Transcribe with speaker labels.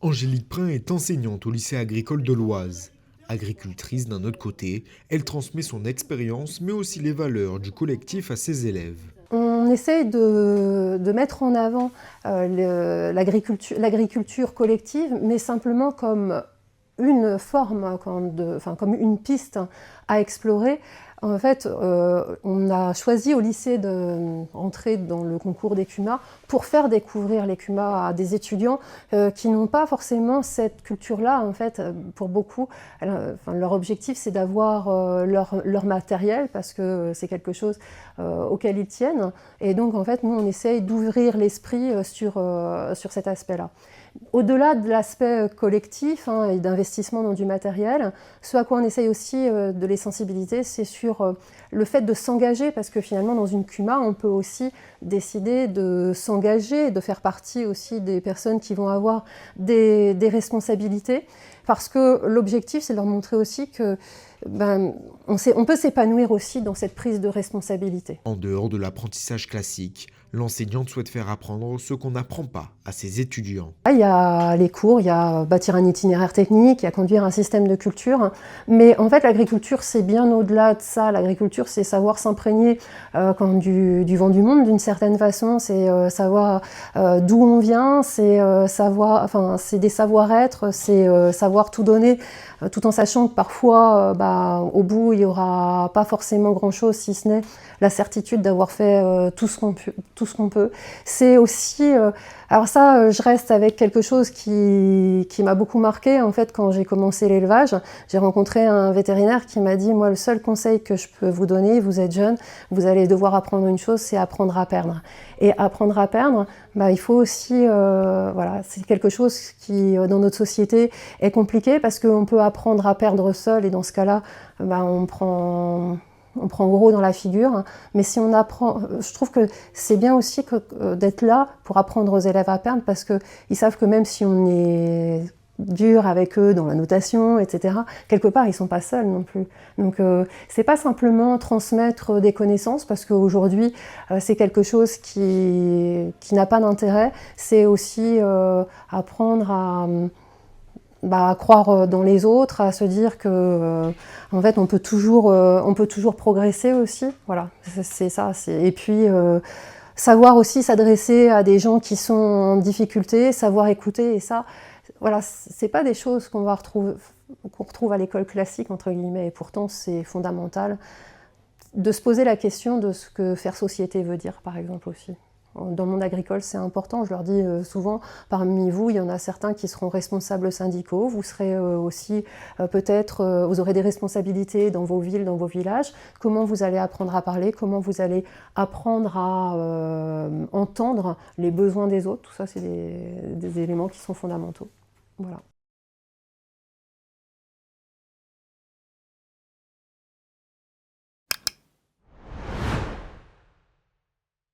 Speaker 1: Angélique Prin est enseignante au lycée agricole de l'Oise. Agricultrice d'un autre côté, elle transmet son expérience mais aussi les valeurs du collectif à ses élèves.
Speaker 2: On essaye de mettre en avant l'agriculture collective, mais simplement comme une forme, comme une piste à explorer. En fait, on a choisi au lycée d'entrer dans le concours d'ECUMA pour faire découvrir l'ECUMA à des étudiants qui n'ont pas forcément cette culture-là. En fait, pour beaucoup, leur objectif, c'est d'avoir leur matériel parce que c'est quelque chose auquel ils tiennent. Et donc, en fait, nous, on essaye d'ouvrir l'esprit sur cet aspect-là. Au-delà de l'aspect collectif et d'investissement dans du matériel, ce à quoi on essaye aussi de les sensibiliser, c'est sur le fait de s'engager, parce que finalement dans une CUMA, on peut aussi décider de s'engager, de faire partie aussi des personnes qui vont avoir des responsabilités, parce que l'objectif, c'est de leur montrer aussi que on peut s'épanouir aussi dans cette prise de responsabilité.
Speaker 1: En dehors de l'apprentissage classique, l'enseignante souhaite faire apprendre ce qu'on n'apprend pas à ses étudiants.
Speaker 2: Il y a les cours, il y a bâtir un itinéraire technique, il y a conduire un système de culture. Mais en fait, l'agriculture, c'est bien au-delà de ça. L'agriculture, c'est savoir s'imprégner du vent du monde d'une certaine façon. C'est savoir d'où on vient, c'est c'est des savoir-être, c'est savoir tout donner, tout en sachant que parfois, au bout, il n'y aura pas forcément grand-chose, si ce n'est la certitude d'avoir fait tout ce qu'on peut. C'est aussi... alors ça, je reste avec quelque chose qui m'a beaucoup marqué. En fait, quand j'ai commencé l'élevage, j'ai rencontré un vétérinaire qui m'a dit « Moi, le seul conseil que je peux vous donner, vous êtes jeune, vous allez devoir apprendre une chose, c'est apprendre à perdre. » Et apprendre à perdre, il faut aussi... voilà, c'est quelque chose qui, dans notre société, est compliqué parce qu'on peut apprendre à perdre seul et dans ce cas-là, on prend gros dans la figure, mais si on apprend, je trouve que c'est bien aussi d'être là pour apprendre aux élèves à perdre parce qu'ils savent que même si on est dur avec eux dans la notation, etc., quelque part, ils ne sont pas seuls non plus. Donc, c'est pas simplement transmettre des connaissances parce qu'aujourd'hui, c'est quelque chose qui n'a pas d'intérêt, c'est aussi apprendre à croire dans les autres, à se dire que en fait on peut toujours progresser aussi. Voilà, c'est ça. Et puis savoir aussi s'adresser à des gens qui sont en difficulté, savoir écouter. Et ça, voilà, c'est pas des choses qu'on retrouve à l'école classique entre guillemets. Et pourtant c'est fondamental de se poser la question de ce que faire société veut dire, par exemple aussi. Dans le monde agricole, c'est important. Je leur dis souvent, parmi vous, il y en a certains qui seront responsables syndicaux. Vous serez aussi peut-être, vous aurez des responsabilités dans vos villes, dans vos villages. Comment vous allez apprendre à parler? Comment vous allez apprendre à entendre les besoins des autres? Tout ça, c'est des éléments qui sont fondamentaux. Voilà.